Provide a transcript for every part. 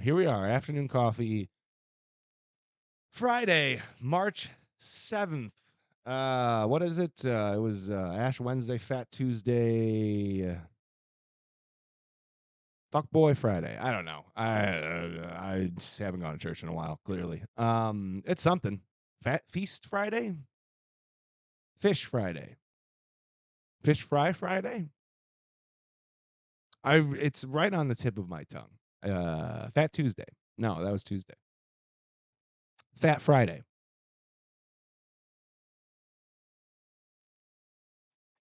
here we are, afternoon coffee, Friday, March 7th. What is it? It was Ash Wednesday, Fat Tuesday, Fuck Boy Friday. I don't know. I just haven't gone to church in a while. Clearly, it's something. Fat Feast Friday, Fish Friday, Fish Fry Friday. It's right on the tip of my tongue. Fat Tuesday. No, that was Tuesday. Fat Friday.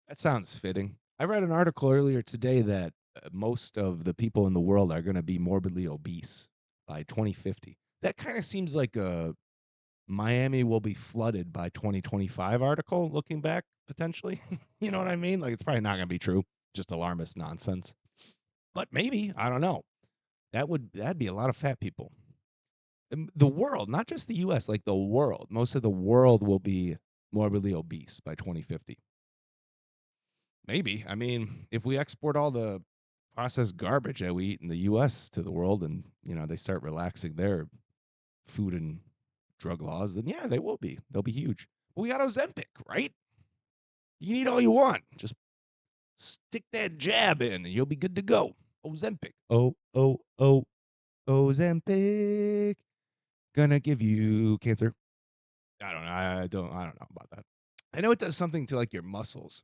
That sounds fitting. I read an article earlier today that most of the people in the world are going to be morbidly obese by 2050. That kind of seems like a Miami will be flooded by 2025 article looking back, potentially. You know what I mean? Like, it's probably not going to be true. Just alarmist nonsense. But maybe, I don't know. That'd be a lot of fat people. The world, not just the US, like the world. Most of the world will be morbidly obese by 2050. Maybe. I mean, if we export all the processed garbage that we eat in the US to the world and, they start relaxing their food and drug laws, then yeah, they will be. They'll be huge. But we got Ozempic, right? You can eat all you want. Just stick that jab in and you'll be good to go. Ozempic. Ozempic. Gonna give you cancer. I don't know. I don't know about that. I know it does something to like your muscles.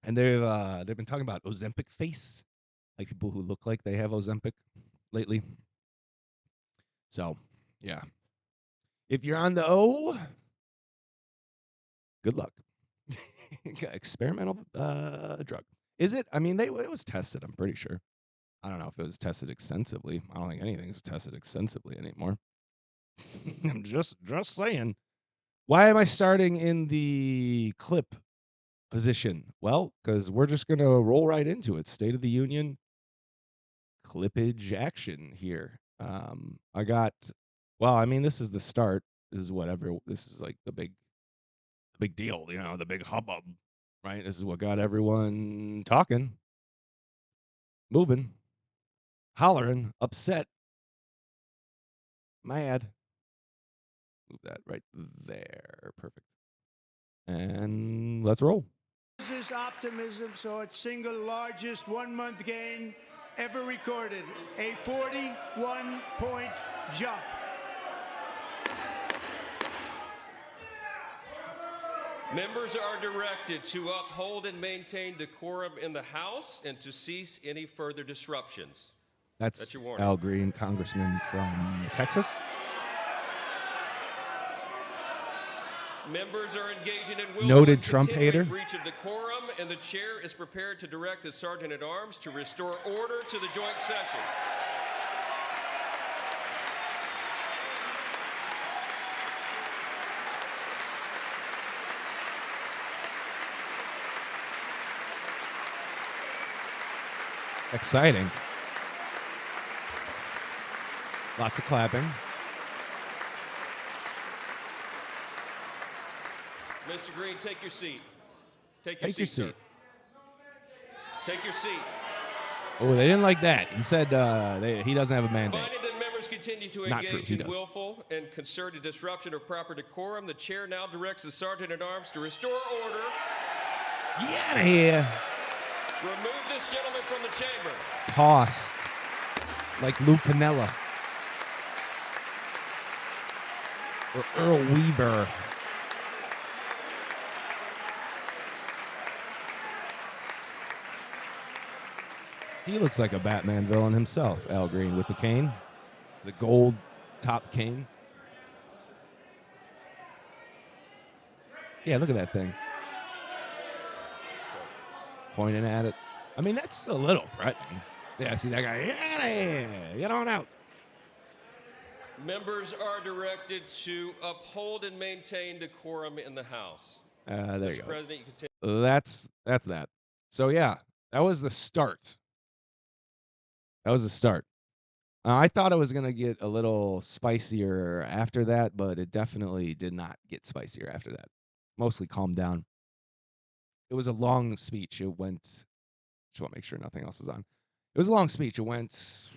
And they've been talking about Ozempic face, like people who look like they have Ozempic lately. So, yeah. If you're on the O, good luck. Experimental drug. Is it? I mean, it was tested, I'm pretty sure. I don't know if it was tested extensively. I don't think anything's tested extensively anymore. I'm just saying. Why am I starting in the clip position? Well, because we're just going to roll right into it. State of the Union, clippage action here. This is the start. This is like the big deal, the big hubbub, right? This is what got everyone talking, moving, hollering, upset, mad. Move that right there. Perfect. And let's roll. This optimism, so it's single largest 1 month gain ever recorded, a 41-point jump. Members are directed to uphold and maintain decorum in the House and to cease any further disruptions. That's your warning. Al Green, congressman from Texas. Members are engaging in willful Noted and Trump continuing hater. breach of decorum, and the chair is prepared to direct the Sergeant-at-Arms to restore order to the joint session. Exciting. Lots of clapping. Mr. Green, take your seat. Take your seat, seat. sir. Take your seat. Oh, they didn't like that. He said he doesn't have a mandate. Finding that members continue to Not true, engage he in does. willful and concerted disruption of proper decorum, the chair now directs the Sergeant-at-Arms to restore order. Get out of here. Remove this gentleman from the chamber. Tossed. Like Lou Piniella. Or Earl Weaver. He looks like a Batman villain himself, Al Green, with the cane. The gold top cane. Yeah, look at that thing. Pointing at it. I mean, that's a little threatening. Yeah, see that guy? Get out of here. Get on out. Members are directed to uphold and maintain decorum in the House. There Mr. you go. President, you continue. That's that. So, yeah, that was the start. I thought it was going to get a little spicier after that, but it definitely did not get spicier after that. Mostly calmed down. It was a long speech. It went, just want to make sure nothing else is on. It was a long speech. It went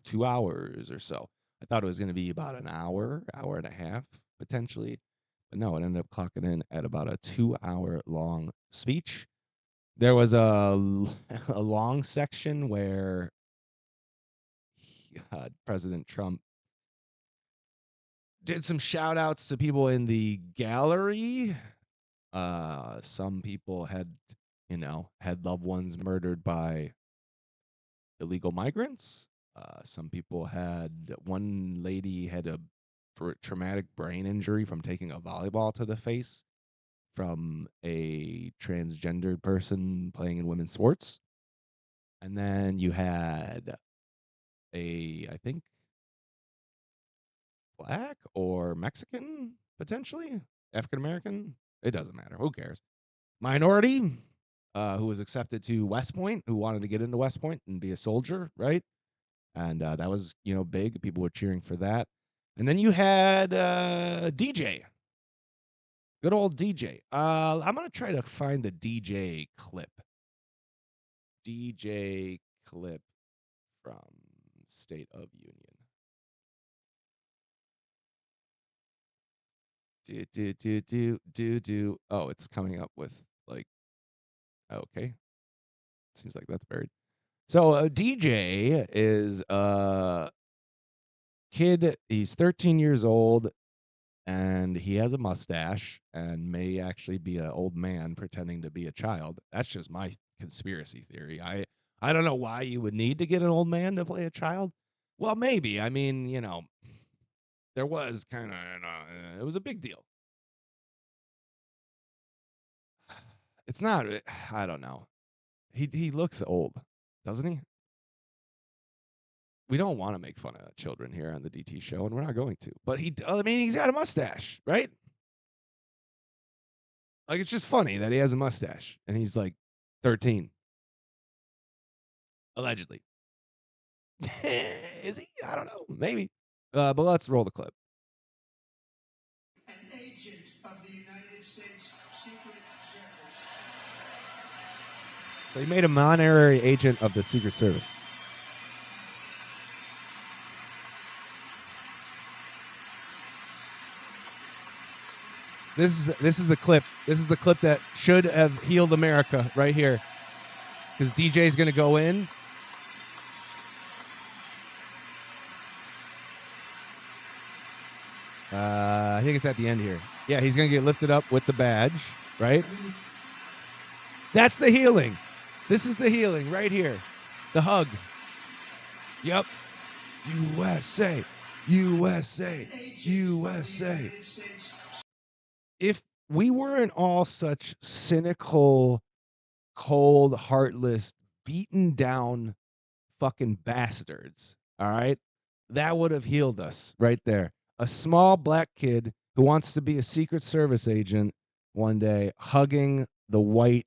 2 hours or so. I thought it was going to be about an hour, hour and a half potentially. But no, it ended up clocking in at about a 2-hour long speech. There was a long section where President Trump did some shout outs to people in the gallery. Some people had loved ones murdered by illegal migrants. Some people one lady had a traumatic brain injury from taking a volleyball to the face from a transgendered person playing in women's sports. And then you had I think, black or Mexican, potentially African American. It doesn't matter. Who cares? Minority, who was accepted to West Point, who wanted to get into West Point and be a soldier, right? And that was big. People were cheering for that. And then you had DJ, good old DJ. I'm gonna try to find the DJ clip. DJ clip from State of Union. Do. Oh, it's coming up with like, okay. Seems like that's buried. So DJ is a kid. He's 13 years old, and he has a mustache and may actually be an old man pretending to be a child. That's just my conspiracy theory. I don't know why you would need to get an old man to play a child. Well, maybe. I mean, there was kind of it was a big deal. It's not. I don't know. He looks old, doesn't he? We don't want to make fun of children here on the DT show, and we're not going to. But he's got a mustache, right? Like, it's just funny that he has a mustache, and he's like 13, allegedly. Is he? I don't know. Maybe. But let's roll the clip. An agent of the United States Secret Service. So he made a honorary agent of the Secret Service. This is the clip. This is the clip that should have healed America right here. Because DJ's going to go in. I think it's at the end here. Yeah, he's going to get lifted up with the badge, right? That's the healing. This is the healing right here. The hug. Yep. USA. USA. USA. If we weren't all such cynical, cold, heartless, beaten down fucking bastards, all right, that would have healed us right there. A small black kid who wants to be a Secret Service agent one day, hugging the white,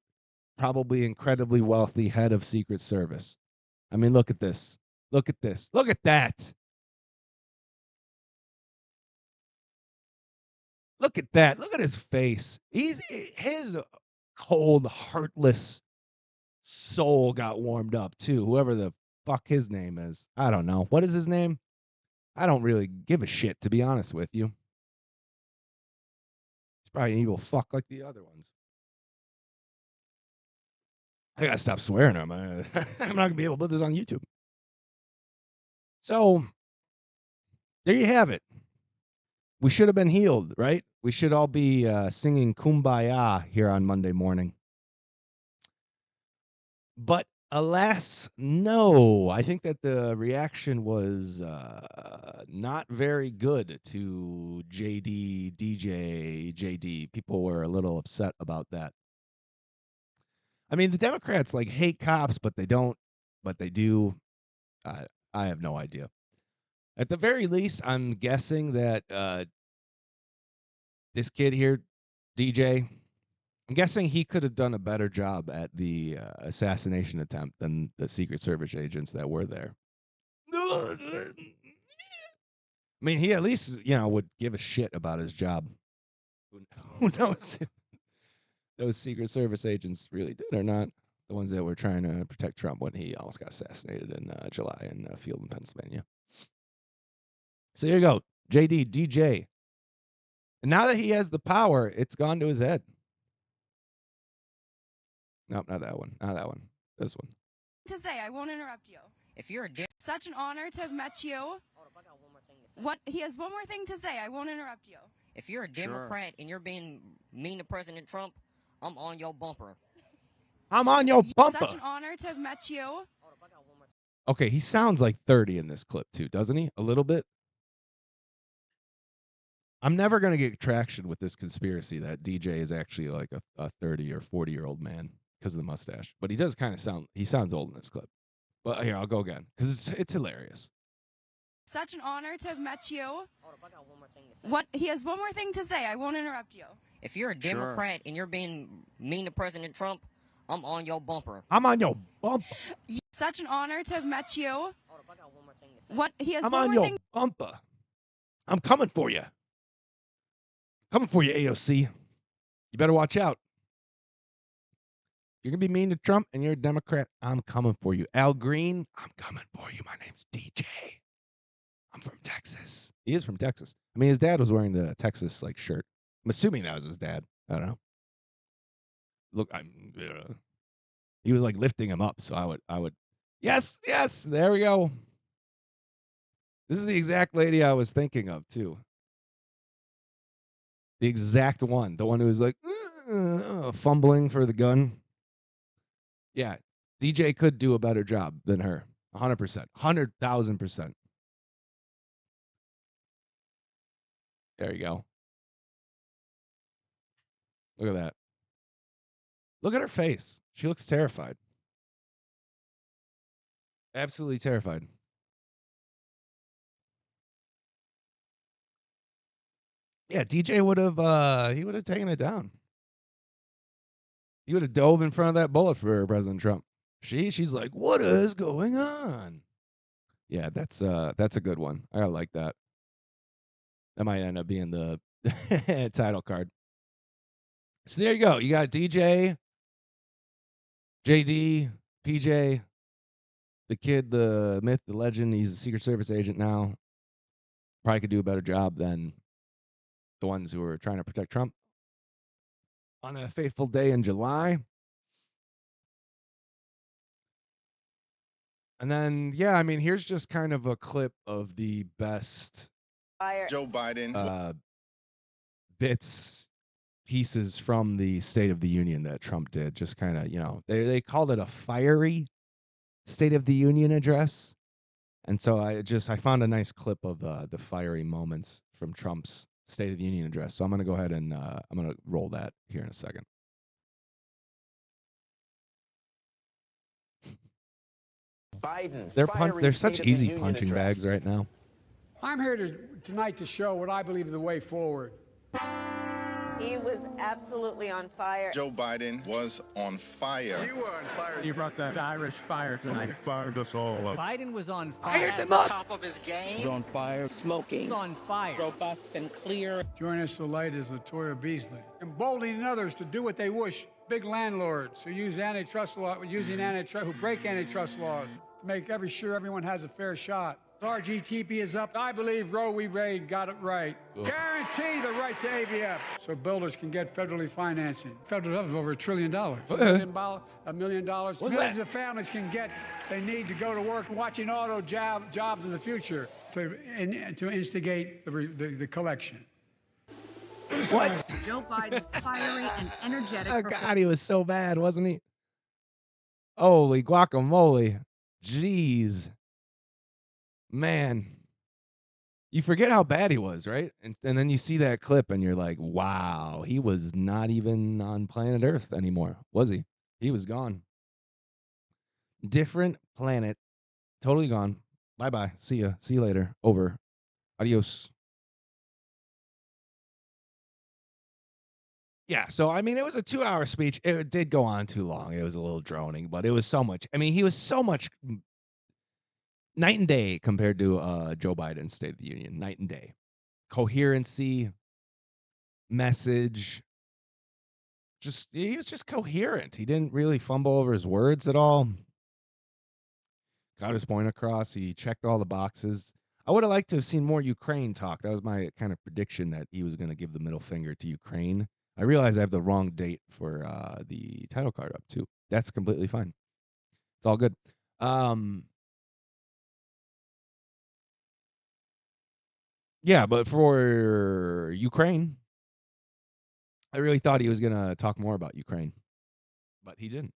probably incredibly wealthy head of Secret Service. I mean, look at this. Look at this. Look at that. Look at that. Look at his face. His cold, heartless soul got warmed up too. Whoever the fuck his name is. I don't know. What is his name? I don't really give a shit, to be honest with you. He's probably an evil fuck like the other ones. I gotta stop swearing at him. I'm not gonna be able to put this on YouTube. So there you have it. We should have been healed, right? We should all be singing Kumbaya here on Monday morning. But alas, no. I think that the reaction was not very good to JD. People were a little upset about that. I mean, the Democrats hate cops, but they don't. But they do. I have no idea. At the very least, I'm guessing that this kid here, DJ, I'm guessing he could have done a better job at the assassination attempt than the Secret Service agents that were there. I mean, he at least, would give a shit about his job. Who knows if those Secret Service agents really did or not? The ones that were trying to protect Trump when he almost got assassinated in July in a field in Pennsylvania. So here you go, DJ. And now that he has the power, it's gone to his head. Nope, not that one. Not that one. This one. To say, I won't interrupt you. If you're a Such an honor to have met you. Hold up, I got one more thing to say. What? He has one more thing to say. I won't interrupt you. If you're a Democrat and you're being mean to President Trump, I'm on your bumper. I'm on your bumper. Such an honor to have met you. Hold up, I got one more. Okay, he sounds like 30 in this clip too, doesn't he? A little bit. I'm never going to get traction with this conspiracy that DJ is actually like a 30 or 40-year-old man because of the mustache. But he does kind of sounds old in this clip. But here, I'll go again because it's hilarious. Such an honor to have met you. Hold up, I got one more thing to say. What? He has one more thing to say. I won't interrupt you. If you're a Democrat and you're being mean to President Trump, I'm on your bumper. I'm on your bumper. Such an honor to have met you. Hold up, I got one more thing to say. What? He has I'm one on more your thing. bumper. I'm coming for you. Coming for you, AOC. You better watch out. You're going to be mean to Trump and you're a Democrat. I'm coming for you. Al Green, I'm coming for you. My name's DJ. I'm from Texas. He is from Texas. I mean, his dad was wearing the Texas like shirt. I'm assuming that was his dad. I don't know. Look, he was like lifting him up. So I would. Yes. There we go. This is the exact lady I was thinking of too. The exact one. The one who was like fumbling for the gun. Yeah. DJ could do a better job than her. 100%. 100,000%. There you go. Look at that. Look at her face. She looks terrified. Absolutely terrified. Yeah, DJ would have taken it down. He would have dove in front of that bullet for President Trump. She's like, what is going on? Yeah, that's a good one. I like that. That might end up being the title card. So there you go. You got DJ, JD, PJ, the kid, the myth, the legend. He's a Secret Service agent now. Probably could do a better job than the ones who were trying to protect Trump on a fateful day in July. And then, yeah, I mean, here's just kind of a clip of the best Joe Biden bits, pieces from the State of the Union that Trump did. Just kind of, they called it a fiery State of the Union address. And so I found a nice clip of the fiery moments from Trump's State of the Union address. So I'm going to go ahead and I'm going to roll that here in a second. They're such easy punching bags right now. I'm here tonight to show what I believe is the way forward. He was absolutely on fire. Joe Biden was on fire. You were on fire. You brought that Irish fire tonight. Fired us all up. Biden was on fire. At the top of his game. He's on fire. Smoking. He's on fire. Robust and clear. Join us so light as Latoya Beasley. Emboldening others to do what they wish. Big landlords who use antitrust law, who break antitrust laws to make sure everyone has a fair shot. RGTP is up. I believe Roe v. Wade got it right. Guarantee the right to AVF so builders can get federally financing. Federal love is over $1 trillion. $1 million. Millions of families can get. They need to go to work watching auto jobs in the future to instigate the collection. What? Joe Biden's fiery and energetic. Oh, God, he was so bad, wasn't he? Holy guacamole. Jeez. Man. You forget how bad he was, right? And then you see that clip and you're like, wow, he was not even on planet Earth anymore, was he? He was gone. Different planet. Totally gone. Bye-bye. See ya. See you later. Over. Adios. Yeah, so I mean, it was a 2-hour speech. It did go on too long. It was a little droning, but it was so much. I mean, he was so much night and day compared to Joe Biden's State of the Union. Night and day. Coherency, message, he was just coherent. He didn't really fumble over his words at all. Got his point across. He checked all the boxes. I would have liked to have seen more Ukraine talk. That was my kind of prediction that he was going to give the middle finger to Ukraine. I realize I have the wrong date for the title card up too. That's completely fine. It's all good. Yeah, but for Ukraine, I really thought he was going to talk more about Ukraine, but he didn't.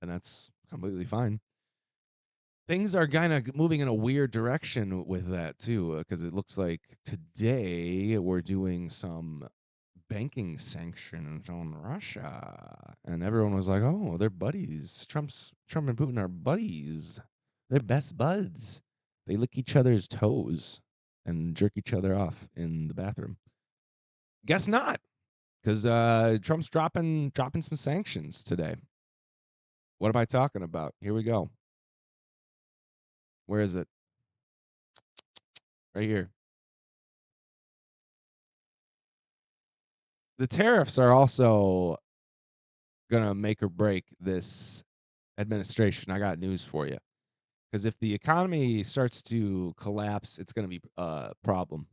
And that's completely fine. Things are kind of moving in a weird direction with that too, because it looks like today we're doing some banking sanctions on Russia, and everyone was like, "Oh, they're buddies. Trump and Putin are buddies. They're best buds. They lick each other's toes and jerk each other off in the bathroom." Guess not, because Trump's dropping some sanctions today. What am I talking about? Here we go. Where is it? Right here. The tariffs are also going to make or break this administration. I got news for you. Because if the economy starts to collapse, it's going to be a problem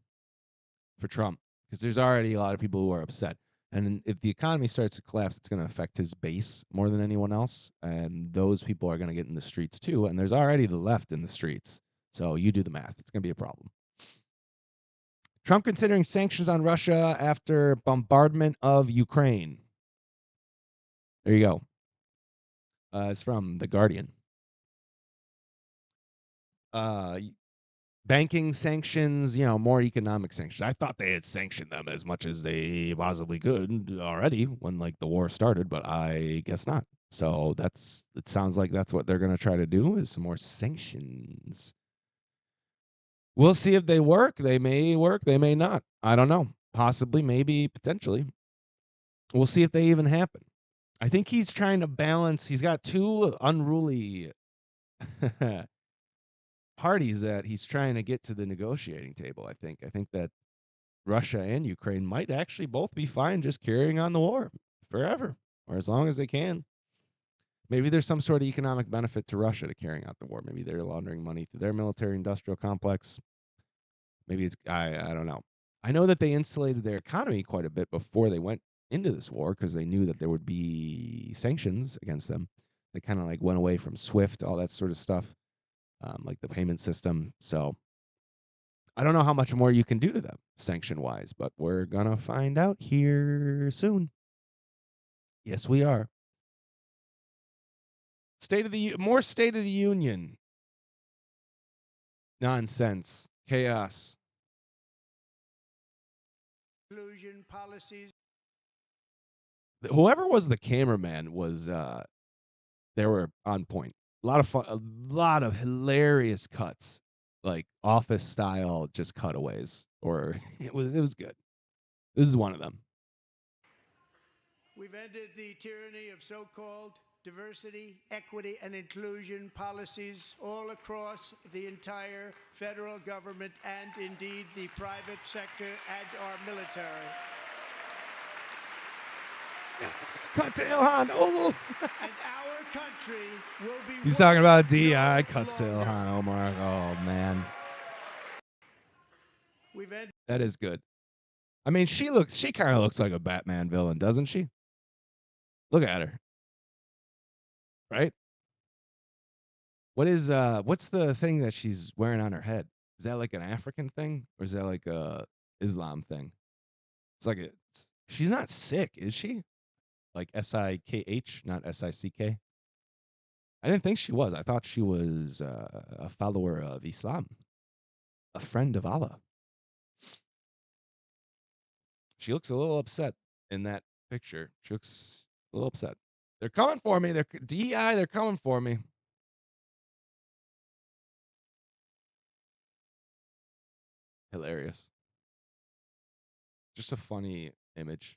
for Trump. Because there's already a lot of people who are upset. And if the economy starts to collapse, it's going to affect his base more than anyone else. And those people are going to get in the streets too. And there's already the left in the streets. So you do the math. It's going to be a problem. Trump considering sanctions on Russia after bombardment of Ukraine. There you go. It's from The Guardian. Banking sanctions, more economic sanctions. I thought they had sanctioned them as much as they possibly could already when the war started, but I guess not. So it sounds like that's what they're going to try to do is some more sanctions. We'll see if they work. They may work. They may not. I don't know. Possibly, maybe, potentially. We'll see if they even happen. I think he's trying to balance. He's got two unruly parties that he's trying to get to the negotiating table. I think that Russia and Ukraine might actually both be fine just carrying on the war forever or as long as they can. Maybe there's some sort of economic benefit to Russia to carrying out the war. Maybe they're laundering money through their military industrial complex. Maybe it's I don't know. I know that they insulated their economy quite a bit before they went into this war because they knew that there would be sanctions against them. They kind of went away from SWIFT, all that sort of stuff, like the payment system. So I don't know how much more you can do to them sanction-wise, but we're going to find out here soon. Yes, we are. More State of the Union. Nonsense. Chaos. Inclusion policies. Whoever was the cameraman was they were on point. A lot of fun, a lot of hilarious cuts, like office style just cutaways, or it was good. This is one of them. We've ended the tyranny of so-called diversity, equity, and inclusion policies all across the entire federal government and indeed the private sector and our military. Cut to Ilhan. Oh. And our country will be. He's talking about DI. Cuts to Ilhan Omar. Oh man, that is good. I mean, she kind of looks like a Batman villain, doesn't she? Look at her. Right? What's the thing that she's wearing on her head? Is that like an African thing or is that like a Islam thing? It's like she's not sick, is she? Like SIKH, not SICK. I didn't think she was. I thought she was a follower of Islam, a friend of Allah. She looks a little upset in that picture. She looks a little upset. They're coming for me. They're DEI. They're coming for me. Hilarious. Just a funny image.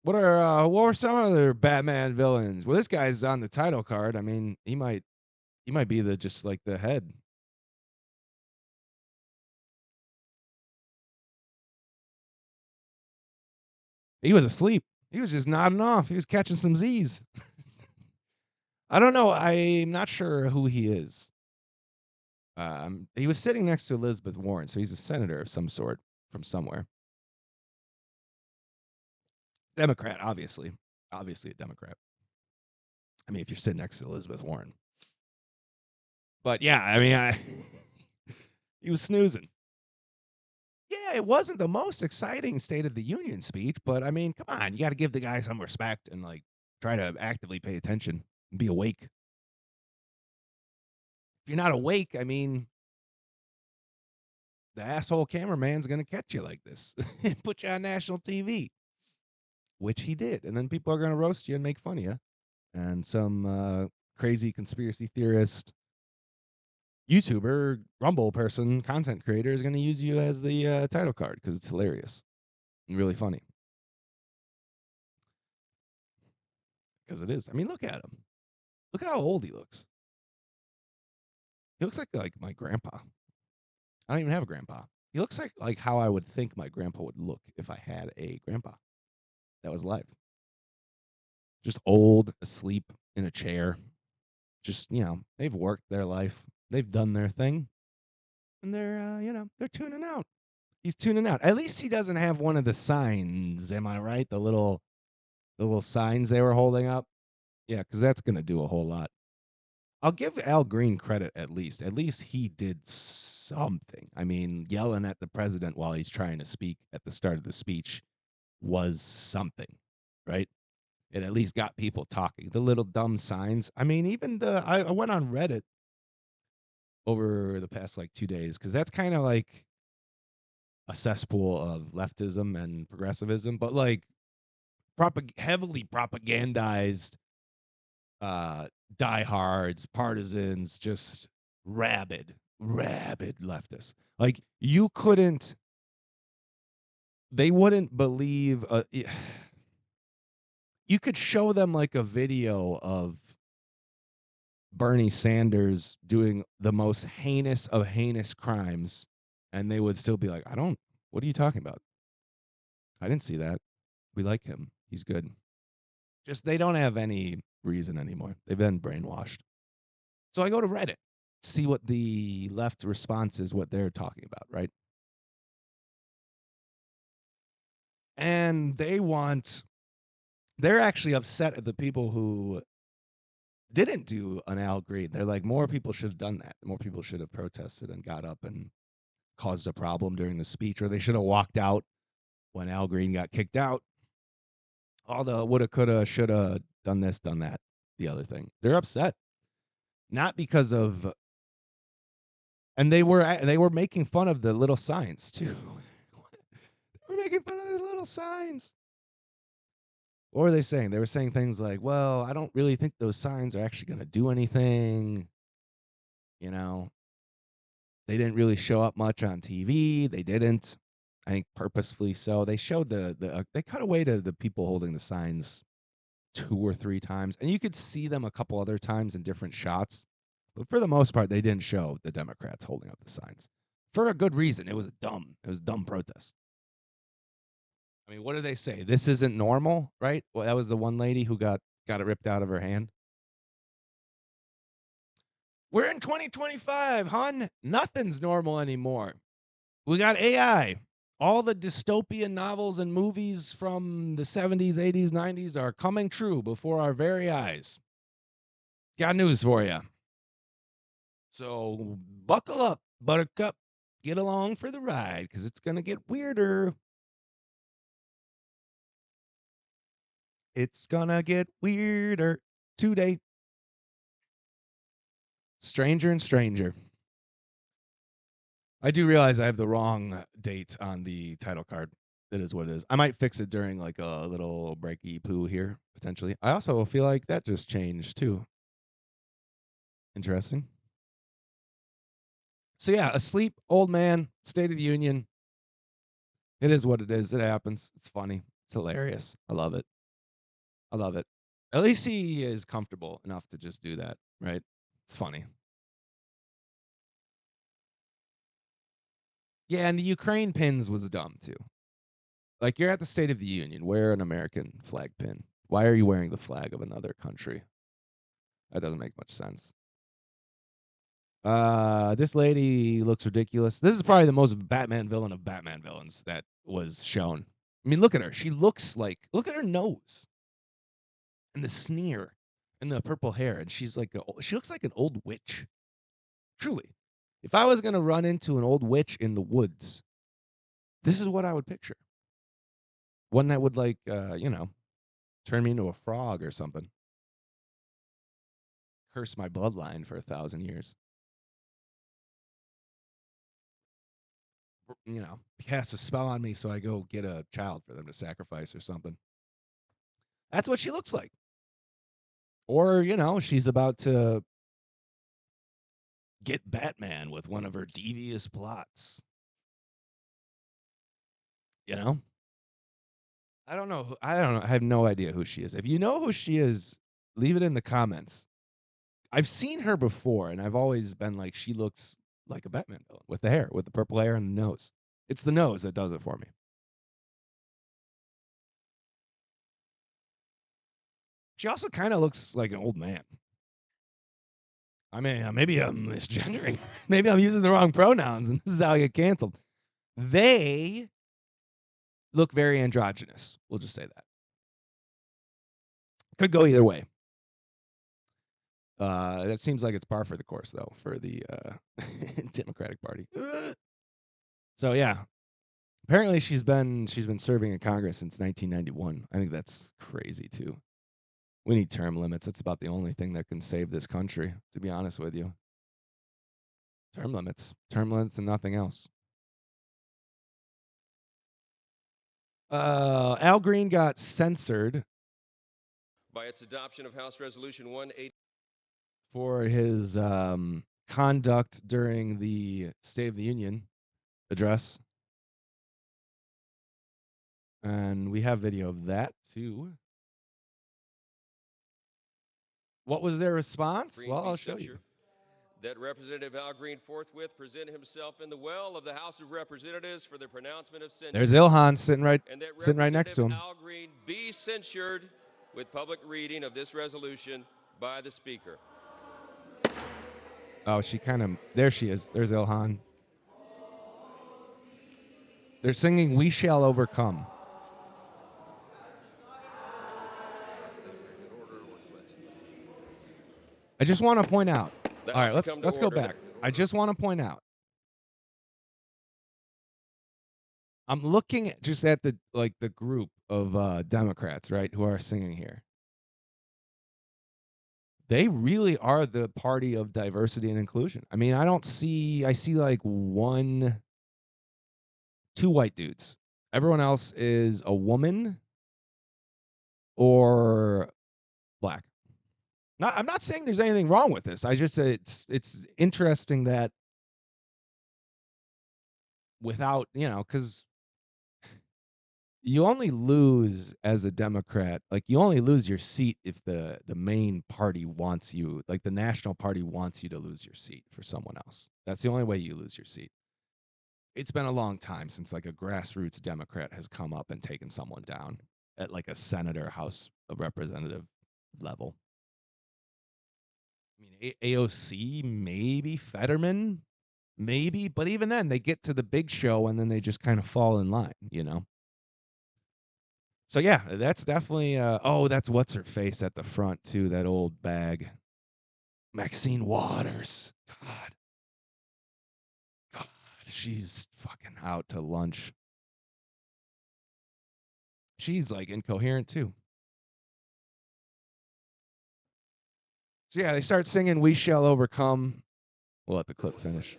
What were some other Batman villains? Well, this guy's on the title card. I mean, he might be just like the head. He was asleep. He was just nodding off. He was catching some Z's. I don't know. I'm not sure who he is. He was sitting next to Elizabeth Warren, so he's a senator of some sort from somewhere. Democrat, obviously. Obviously a Democrat. I mean, if you're sitting next to Elizabeth Warren. But yeah, I mean, he was snoozing. Yeah, it wasn't the most exciting State of the Union speech, but I mean, come on, you got to give the guy some respect and like try to actively pay attention and be awake. If you're not awake, I mean, the asshole cameraman's going to catch you like this and put you on national TV, which he did. And then people are going to roast you and make fun of you. And some crazy conspiracy theorist, YouTuber, Rumble person, content creator is going to use you as the title card because it's hilarious and really funny. Because it is. I mean, look at him. Look at how old he looks. He looks like my grandpa. I don't even have a grandpa. He looks like how I would think my grandpa would look if I had a grandpa that was alive. Just old, asleep in a chair. Just, they've worked their life. They've done their thing. And they're tuning out. He's tuning out. At least he doesn't have one of the signs, am I right? The little signs they were holding up. Yeah, because that's going to do a whole lot. I'll give Al Green credit at least. At least he did something. I mean, yelling at the president while he's trying to speak at the start of the speech was something, right? It at least got people talking. The little dumb signs. I mean, even I went on Reddit over the past 2 days because that's kind of like a cesspool of leftism and progressivism, but heavily propagandized diehards, partisans, just rabid leftists. Like they wouldn't believe. You could show them like a video of Bernie Sanders doing the most heinous of heinous crimes, and they would still be like, what are you talking about? I didn't see that. We like him. He's good. Just they don't have any reason anymore. They've been brainwashed. So I go to Reddit to see what the left response is, what they're talking about, right? And they're actually upset at the people who didn't do an Al Green. They're like, more people should have done that. More people should have protested and got up and caused a problem during the speech, or they should have walked out when Al Green got kicked out. All the woulda, coulda, shoulda, done this, done that, the other thing. They're upset. Not because of, and they were making fun of the little signs too. They were making fun of the little signs. What were they saying? They were saying things like, well, I don't really think those signs are actually going to do anything. They didn't really show up much on TV. They didn't. I think purposefully so. They showed they cut away to the people holding the signs 2 or 3 times, and you could see them a couple other times in different shots. But for the most part, they didn't show the Democrats holding up the signs for a good reason. It was a dumb protest. I mean, what do they say? This isn't normal, right? Well, that was the one lady who got it ripped out of her hand. We're in 2025, hon. Nothing's normal anymore. We got AI. All the dystopian novels and movies from the 70s, 80s, 90s are coming true before our very eyes. Got news for you. So buckle up, Buttercup. Get along for the ride because it's going to get weirder. It's going to get weirder today. Stranger and stranger. I do realize I have the wrong date on the title card. It is what it is. I might fix it during like a little breaky poo here, potentially. I also feel like that just changed too. Interesting. So yeah, asleep, old man, State of the Union. It is what it is. It happens. It's funny. It's hilarious. I love it. I love it. At least he is comfortable enough to just do that, right? It's funny. Yeah, and the Ukraine pins was dumb too. Like, you're at the State of the Union. Wear an American flag pin. Why are you wearing the flag of another country? That doesn't make much sense. This lady looks ridiculous. This is probably the most Batman villain of Batman villains that was shown. I mean, look at her. She looks like, look at her nose and the sneer and the purple hair. And she's like, she looks like an old witch. Truly. If I was going to run into an old witch in the woods, this is what I would picture. One that would, like, turn me into a frog or something. Curse my bloodline for 1,000 years. Cast a spell on me so I go get a child for them to sacrifice or something. That's what she looks like. Or, she's about to get Batman with one of her devious plots. I don't know. I have no idea who she is. If you know who she is, leave it in the comments. I've seen her before, and I've always been like, she looks like a Batman villain with the hair, with the purple hair and the nose. It's the nose that does it for me. She also kind of looks like an old man. I mean, maybe I'm misgendering. Maybe I'm using the wrong pronouns, and this is how I get canceled. They look very androgynous. We'll just say that. Could go either way. That seems like it's par for the course, though, for the Democratic Party. So yeah, apparently she's been serving in Congress since 1991. I think that's crazy too. We need term limits. That's about the only thing that can save this country, to be honest with you. Term limits, and nothing else. Al Green got censored by its adoption of House Resolution 180 for his conduct during the State of the Union address. And we have video of that, too. What was their response? Green Well, I'll show you. That Representative Al Green forthwith presented himself in the well of the House of Representatives for the pronouncement of censure. There's Ilhan sitting right next to him. Al Green be censured with public reading of this resolution by the Speaker. Oh, there she is. There's Ilhan. They're singing We Shall Overcome. I just want to point out. All right, let's go back. I just want to point out. I'm looking just at the group of Democrats, right, who are singing here. They really are the party of diversity and inclusion. I mean, I see like 2 white dudes. Everyone else is a woman or black. I'm not saying there's anything wrong with this. I just say it's interesting that without, because you only lose as a Democrat, like you only lose your seat if the main party wants you, like the national party wants you to lose your seat for someone else. That's the only way you lose your seat. It's been a long time since like a grassroots Democrat has come up and taken someone down at like a senator, House of Representative level. I mean, AOC, maybe Fetterman, maybe, but even then they get to the big show and then they just kind of fall in line, So yeah, that's definitely. That's what's her face at the front too. That old bag, Maxine Waters. God, she's fucking out to lunch. She's like incoherent too. So yeah, they start singing "We Shall Overcome." We'll let the clip finish.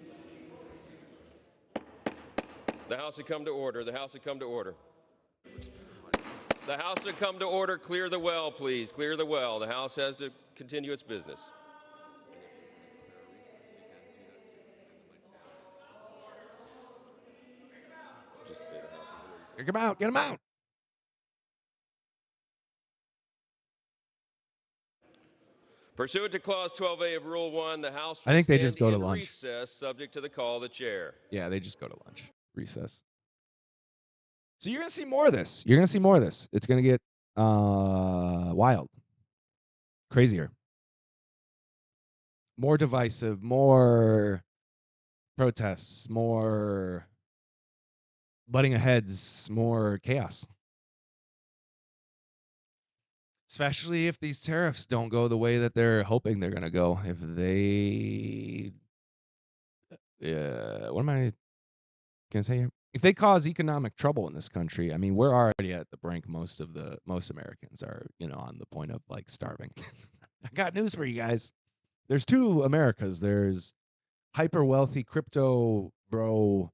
The House has come to order. The House has come to order. The House has come to order. Clear the well, please. Clear the well. The House has to continue its business. Get him out. Get him out. Pursuant to Clause 12A of Rule 1, the House will I think they just go to in lunch. recess, subject to the call of the chair. Yeah, they just go to lunch. Recess. So you're gonna see more of this. You're gonna see more of this. It's gonna get wild, crazier, more divisive, more protests, more butting of heads, more chaos. Especially if these tariffs don't go the way that they're hoping they're gonna go. If they, what am I gonna say here? If they cause economic trouble in this country, I mean, we're already at the brink. Most Americans are, on the point of like starving. I got news for you guys. There's two Americas. There's hyper wealthy crypto bro,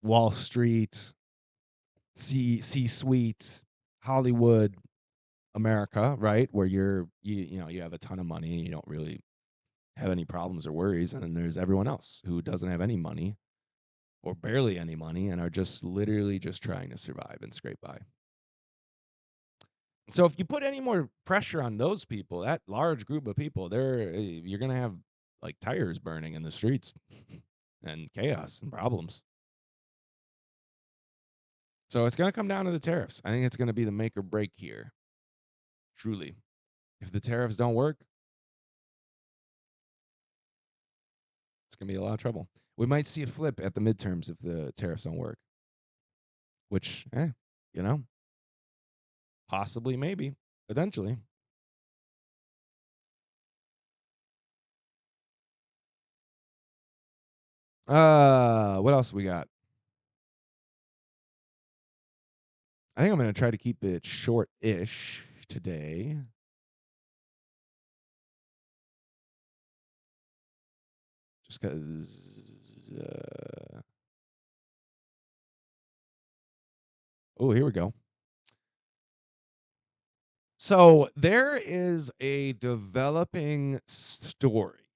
Wall Street, C-suite, Hollywood America, right? Where you have a ton of money and you don't really have any problems or worries. And then there's everyone else who doesn't have any money or barely any money and are just literally just trying to survive and scrape by. So if you put any more pressure on those people, that large group of people, you're going to have like tires burning in the streets and chaos and problems. So it's going to come down to the tariffs. I think it's going to be the make or break here. Truly. If the tariffs don't work, it's going to be a lot of trouble. We might see a flip at the midterms if the tariffs don't work. Which, possibly, maybe, eventually. What else we got? I think I'm going to try to keep it short-ish today. Just because... oh, here we go. So there is a developing story.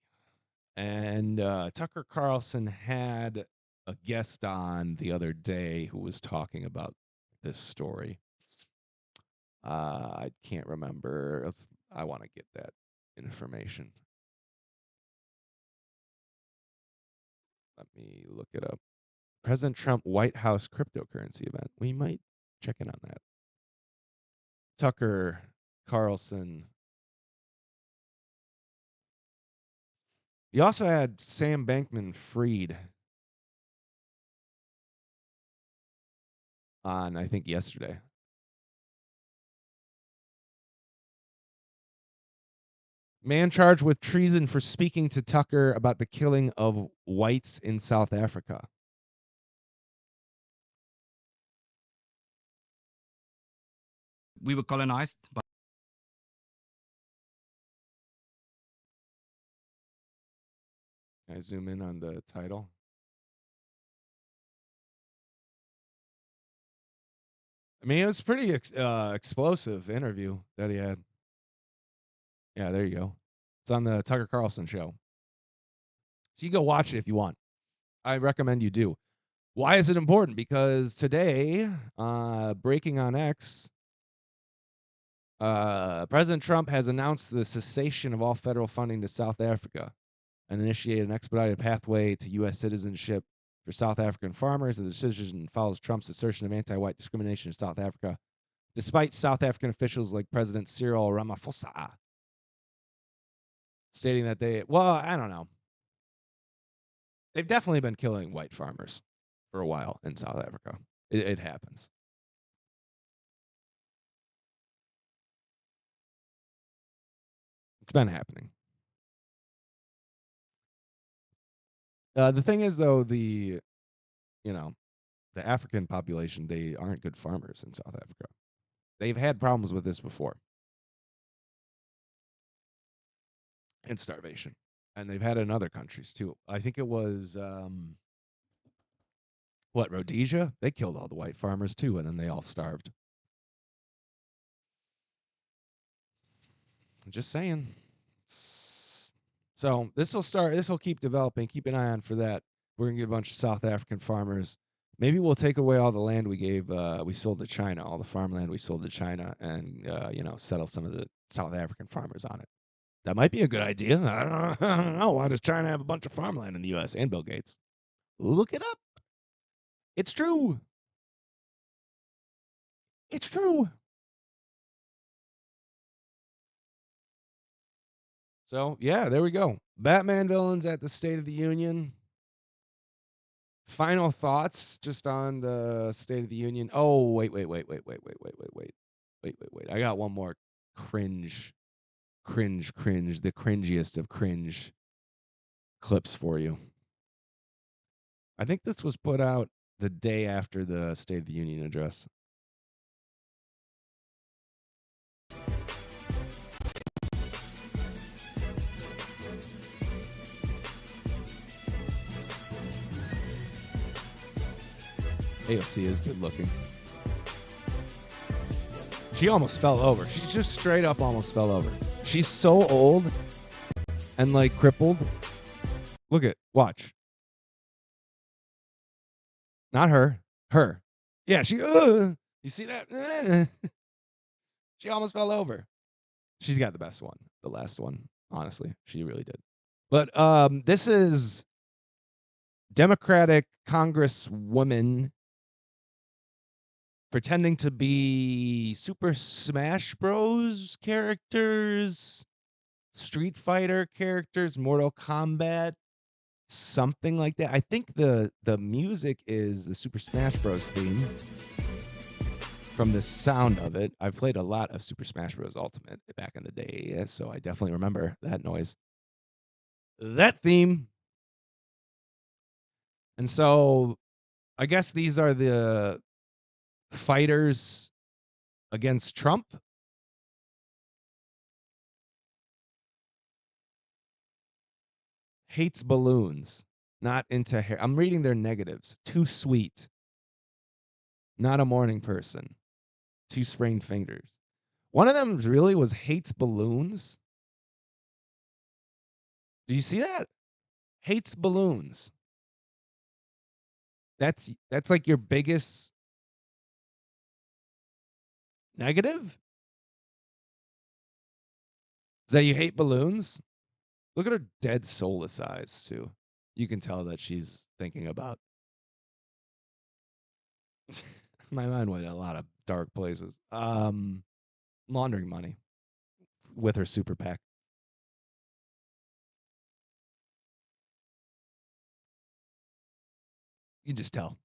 And Tucker Carlson had a guest on the other day who was talking about this story. I can't remember. I want to get that information. Let me look it up. President Trump White House cryptocurrency event. We might check in on that. Tucker Carlson. You also had Sam Bankman-Fried on, I think, yesterday. Man charged with treason for speaking to Tucker about the killing of whites in South Africa. We were colonized by... Can I zoom in on the title? I mean, it was pretty explosive interview that he had. Yeah, there you go. It's on the Tucker Carlson show. So you go watch it if you want. I recommend you do. Why is it important? Because today, breaking on X, President Trump has announced the cessation of all federal funding to South Africa and initiated an expedited pathway to U.S. citizenship for South African farmers. The decision follows Trump's assertion of anti-white discrimination in South Africa, despite South African officials like President Cyril Ramaphosa stating that I don't know. They've definitely been killing white farmers for a while in South Africa. It happens. It's been happening. The thing is, though, the African population, they aren't good farmers in South Africa. They've had problems with this before. And starvation. And they've had it in other countries, too. I think it was, Rhodesia? They killed all the white farmers, too, and then they all starved. I'm just saying. So this will keep developing. Keep an eye on for that. We're going to get a bunch of South African farmers. Maybe we'll take away all the land we sold to China, all the farmland we sold to China, and, settle some of the South African farmers on it. That might be a good idea. I don't know. Why does China have a bunch of farmland in the U.S. and Bill Gates? Look it up. It's true. It's true. So, yeah, there we go. Batman villains at the State of the Union. Final thoughts just on the State of the Union. Oh, wait. I got one more cringe, the cringiest of cringe clips for you. I think this was put out the day after the State of the Union address. AOC is good looking. She almost fell over. She just straight up almost fell over. She's so old and like crippled. Look at, watch. Not her. Her. Yeah, she, you see that? She almost fell over. She's got the best one, the last one. Honestly, she really did. But this is Democratic Congresswoman pretending to be Super Smash Bros. Characters, Street Fighter characters, Mortal Kombat, something like that. I think the music is the Super Smash Bros. Theme from the sound of it. I've played a lot of Super Smash Bros. Ultimate back in the day, so I definitely remember that noise. That theme. And so I guess these are the fighters against Trump. Hates balloons. Not into hair. I'm reading their negatives. Too sweet. Not a morning person. 2 sprained fingers. One of them really was hates balloons. Do you see that? Hates balloons. That's like your biggest negative? Is that you hate balloons? Look at her dead soulless eyes, too. You can tell that she's thinking about. My mind went in a lot of dark places. Laundering money with her super PAC. You can just tell.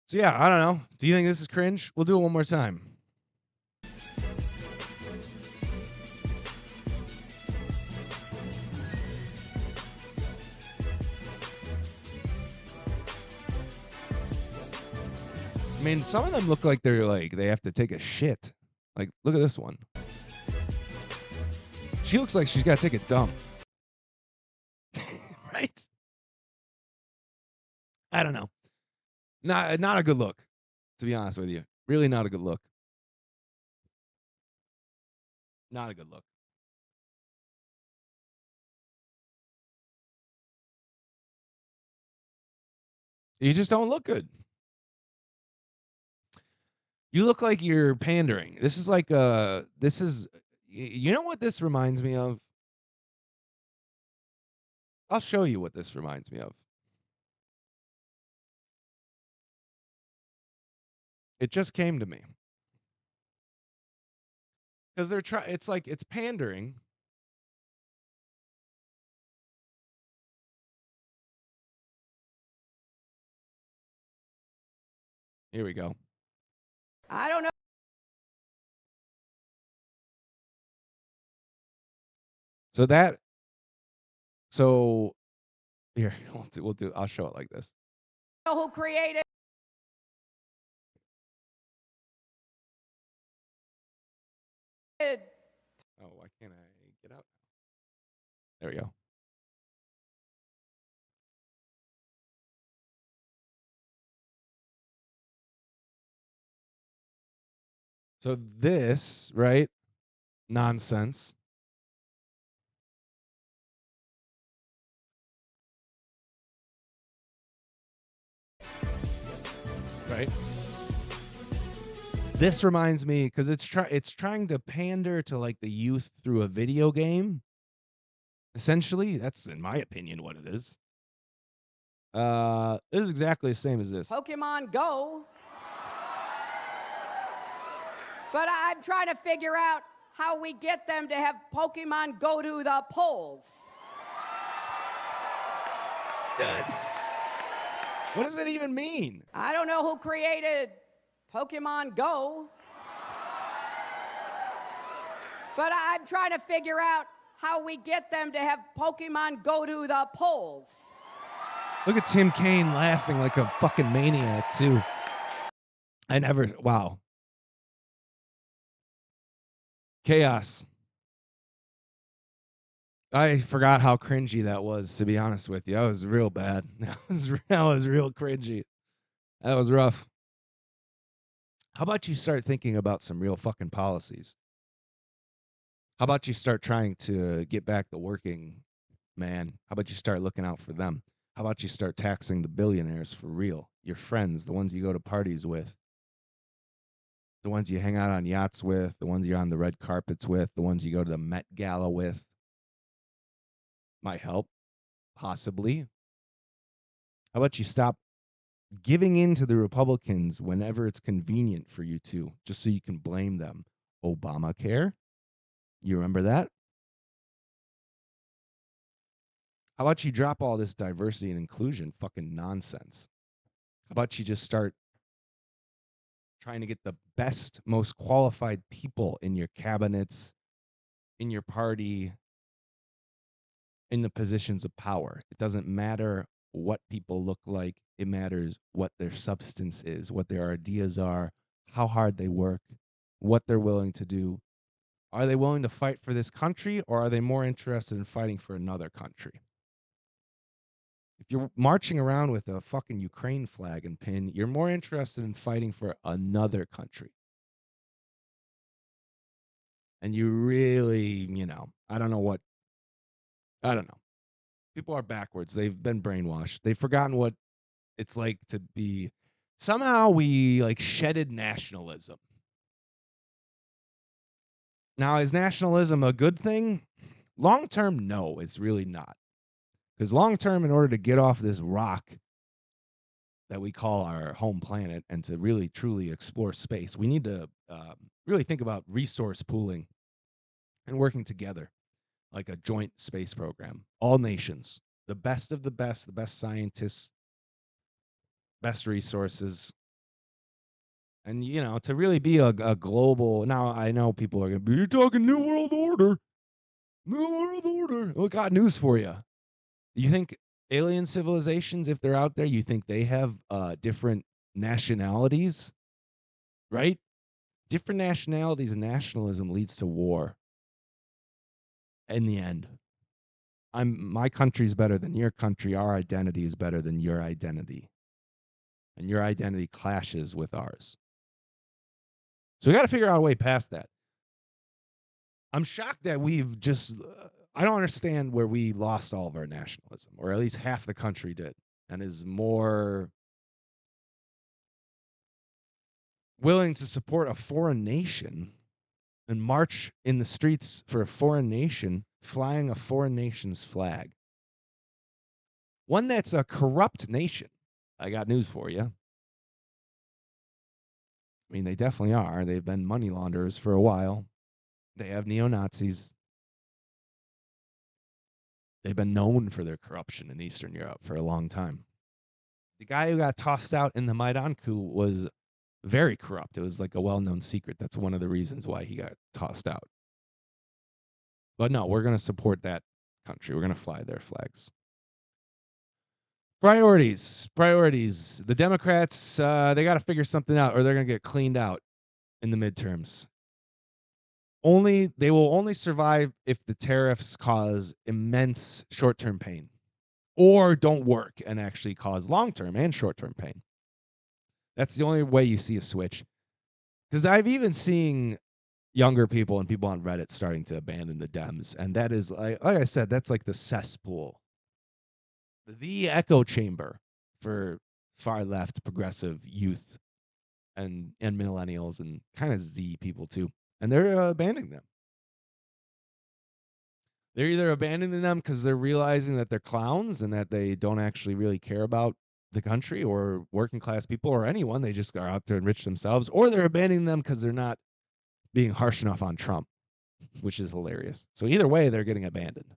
So yeah, I don't know. Do you think this is cringe? We'll do it one more time. I mean, some of them look like they have to take a shit. Like, look at this one. She looks like she's got to take a dump. Right? I don't know. Not a good look, to be honest with you. Really not a good look. Not a good look. You just don't look good. You look like you're pandering. This is like you know what this reminds me of? I'll show you what this reminds me of. It just came to me. Because it's pandering. Here we go. I don't know. So here, I'll show it like this. Who created? Oh, why can't I get out? There we go. So this, right? Nonsense. Right? This reminds me because it's trying to pander to like the youth through a video game. Essentially, that's in my opinion what it is. This is exactly the same as this. Pokemon Go. But I'm trying to figure out how we get them to have Pokemon go to the polls. What does that even mean? I don't know who created Pokemon Go. But I'm trying to figure out how we get them to have Pokemon go to the polls. Look at Tim Kaine laughing like a fucking maniac, too. Wow. Chaos. I forgot how cringy that was, to be honest with you. That was real bad. That was real cringy. That was rough. How about you start thinking about some real fucking policies? How about you start trying to get back the working man? How about you start looking out for them? How about you start taxing the billionaires for real? Your friends, the ones you go to parties with, the ones you hang out on yachts with, the ones you're on the red carpets with, the ones you go to the Met Gala with. Might help, possibly. How about you stop giving in to the Republicans whenever it's convenient for you to, just so you can blame them? Obamacare? You remember that? How about you drop all this diversity and inclusion fucking nonsense? How about you just start trying to get the best, most qualified people in your cabinets, in your party, in the positions of power? It doesn't matter what people look like. It matters what their substance is, what their ideas are, how hard they work, what they're willing to do. Are they willing to fight for this country, or are they more interested in fighting for another country? If you're marching around with a fucking Ukraine flag and pin, you're more interested in fighting for another country. And you really, I don't know. People are backwards. They've been brainwashed. They've forgotten what it's like to be. Somehow we shedded nationalism. Now, is nationalism a good thing? Long term, no, it's really not. Because long term, in order to get off this rock that we call our home planet and to really truly explore space, we need to really think about resource pooling and working together, like a joint space program. All nations, the best of the best scientists, best resources. And, to really be a global. Now, I know people are going to be, you're talking New World Order. New World Order. Well, got news for you. You think alien civilizations, if they're out there, you think they have different nationalities? Right? Different nationalities and nationalism leads to war. In the end. My country's better than your country. Our identity is better than your identity. And your identity clashes with ours. So we got to figure out a way past that. I'm shocked that we've just, I don't understand where we lost all of our nationalism, or at least half the country did, and is more willing to support a foreign nation and march in the streets for a foreign nation, flying a foreign nation's flag. One that's a corrupt nation. I got news for you. I mean, they definitely are. They've been money launderers for a while. They have neo-Nazis. They've been known for their corruption in Eastern Europe for a long time. The guy who got tossed out in the Maidan coup was very corrupt. It was like a well-known secret. That's one of the reasons why he got tossed out. But no, we're going to support that country. We're going to fly their flags. Priorities. The Democrats, they got to figure something out, or they're going to get cleaned out in the midterms. They will only survive if the tariffs cause immense short-term pain, or don't work and actually cause long-term and short-term pain. That's the only way you see a switch. Because I've even seen younger people and people on Reddit starting to abandon the Dems, and that is, like I said, that's like the cesspool, the echo chamber for far-left progressive youth and millennials and kind of Z people too. And they're abandoning them. They're either abandoning them because they're realizing that they're clowns and that they don't actually really care about the country or working class people or anyone. They just are out to enrich themselves. Or they're abandoning them because they're not being harsh enough on Trump, which is hilarious. So either way, they're getting abandoned.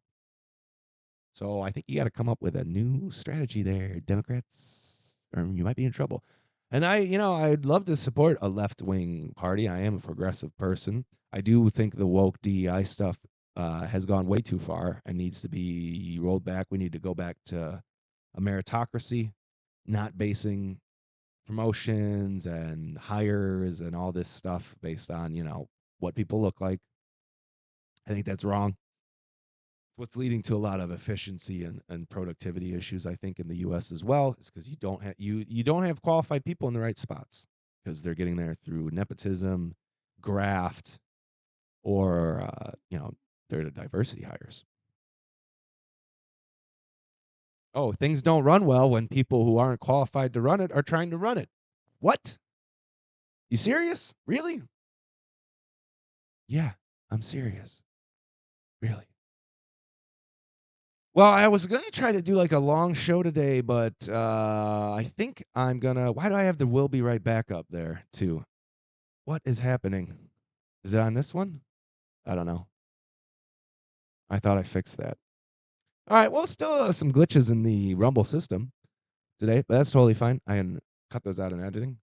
So I think you got to come up with a new strategy there, Democrats, or you might be in trouble. And I'd love to support a left-wing party. I am a progressive person. I do think the woke DEI stuff has gone way too far and needs to be rolled back. We need to go back to a meritocracy, not basing promotions and hires and all this stuff based on, what people look like. I think that's wrong. What's leading to a lot of efficiency and productivity issues, I think, in the U.S. as well, is because you don't have qualified people in the right spots because they're getting there through nepotism, graft, or they're the diversity hires. Oh, things don't run well when people who aren't qualified to run it are trying to run it. What? You serious? Really? Yeah, I'm serious. Really. Well, I was going to try to do like a long show today, but I think I'm going to. Why do I have the "will be right back" up there, too? What is happening? Is it on this one? I don't know. I thought I fixed that. All right, well, still some glitches in the Rumble system today, but that's totally fine. I can cut those out in editing.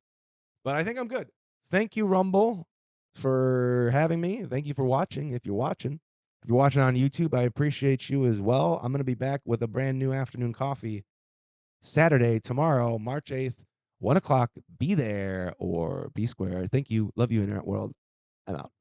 But I think I'm good. Thank you, Rumble, for having me. Thank you for watching, if you're watching. If you're watching on YouTube, I appreciate you as well. I'm going to be back with a brand new afternoon coffee Saturday, tomorrow, March 8th, 1 o'clock. Be there or be square. Thank you. Love you, Internet World. I'm out.